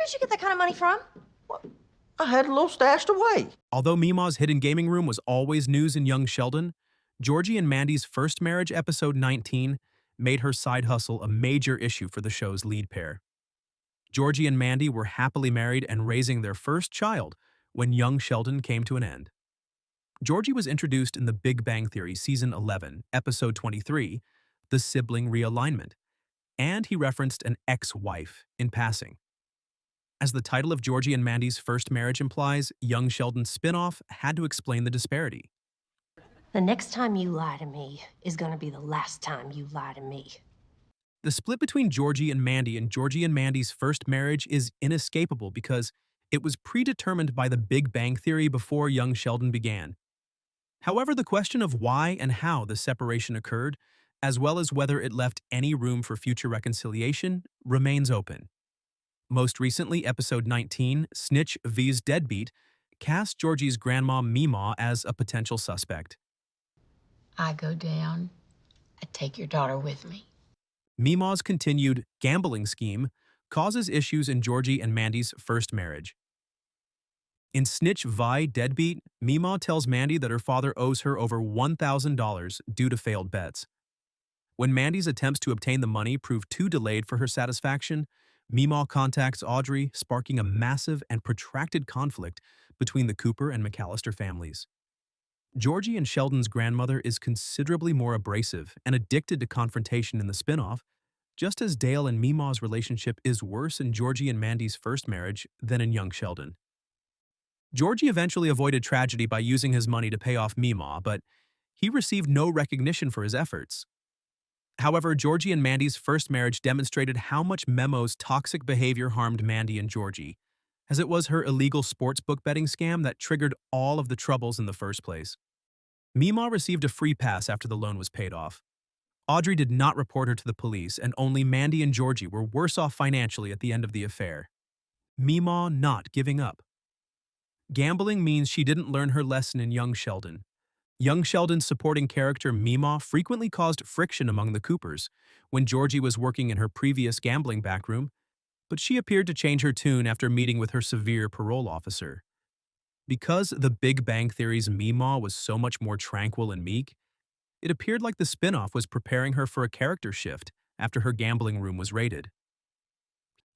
did you get that kind of money from? I had a little stashed away. Although Mee-Maw's hidden gaming room was always news in Young Sheldon, Georgie and Mandy's first marriage, episode 19, made her side hustle a major issue for the show's lead pair. Georgie and Mandy were happily married and raising their first child when Young Sheldon came to an end. Georgie was introduced in The Big Bang Theory Season 11, Episode 23, The Sibling Realignment, and he referenced an ex-wife in passing. As the title of Georgie and Mandy's first marriage implies, Young Sheldon's spinoff had to explain the disparity. The next time you lie to me is going to be the last time you lie to me. The split between Georgie and Mandy and Georgie and Mandy's first marriage is inescapable because it was predetermined by The Big Bang Theory before Young Sheldon began. However, the question of why and how the separation occurred, as well as whether it left any room for future reconciliation, remains open. Most recently, episode 19, Snitch vs. Deadbeat, cast Georgie's grandma Mee-Maw as a potential suspect. I go down, I take your daughter with me. Mee-Maw's continued gambling scheme causes issues in Georgie and Mandy's first marriage. In Snitch vs. Deadbeat, Mee-Maw tells Mandy that her father owes her over $1,000 due to failed bets. When Mandy's attempts to obtain the money prove too delayed for her satisfaction, Mee-Maw contacts Audrey, sparking a massive and protracted conflict between the Cooper and McAllister families. Georgie and Sheldon's grandmother is considerably more abrasive and addicted to confrontation in the spinoff, just as Dale and Mee-Maw's relationship is worse in Georgie and Mandy's first marriage than in Young Sheldon. Georgie eventually avoided tragedy by using his money to pay off Mee-Maw, but he received no recognition for his efforts. However, Georgie and Mandy's first marriage demonstrated how much Memo's toxic behavior harmed Mandy and Georgie, as it was her illegal sportsbook betting scam that triggered all of the troubles in the first place. Mee-Maw received a free pass after the loan was paid off. Audrey did not report her to the police, and only Mandy and Georgie were worse off financially at the end of the affair. Mee-Maw not giving up. Gambling means she didn't learn her lesson in Young Sheldon. Young Sheldon's supporting character Mee-Maw frequently caused friction among the Coopers when Georgie was working in her previous gambling backroom, but she appeared to change her tune after meeting with her severe parole officer. Because The Big Bang Theory's Mee-Maw was so much more tranquil and meek, it appeared like the spinoff was preparing her for a character shift after her gambling room was raided.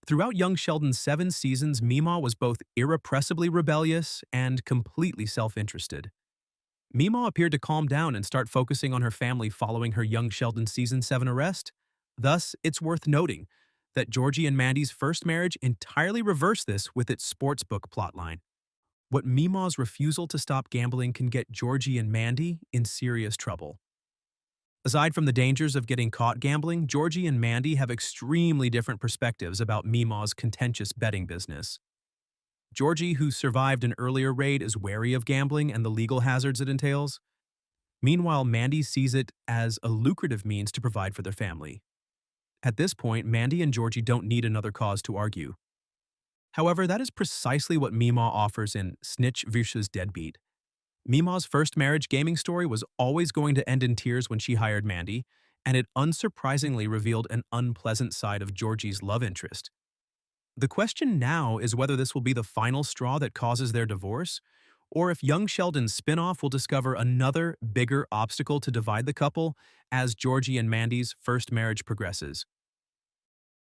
Throughout Young Sheldon's 7 seasons, Mee-Maw was both irrepressibly rebellious and completely self-interested. Mee-Maw appeared to calm down and start focusing on her family following her Young Sheldon Season 7 arrest. Thus, it's worth noting that Georgie and Mandy's first marriage entirely reversed this with its sportsbook plotline. What Mee-Maw's refusal to stop gambling can get Georgie and Mandy in serious trouble. Aside from the dangers of getting caught gambling, Georgie and Mandy have extremely different perspectives about Mee-Maw's contentious betting business. Georgie, who survived an earlier raid, is wary of gambling and the legal hazards it entails. Meanwhile, Mandy sees it as a lucrative means to provide for their family. At this point, Mandy and Georgie don't need another cause to argue. However, that is precisely what Mee-Maw offers in Snitch vs. Deadbeat. Mee-Maw's first marriage gaming story was always going to end in tears when she hired Mandy, and it unsurprisingly revealed an unpleasant side of Georgie's love interest. The question now is whether this will be the final straw that causes their divorce, or if Young Sheldon's spinoff will discover another, bigger obstacle to divide the couple as Georgie and Mandy's first marriage progresses.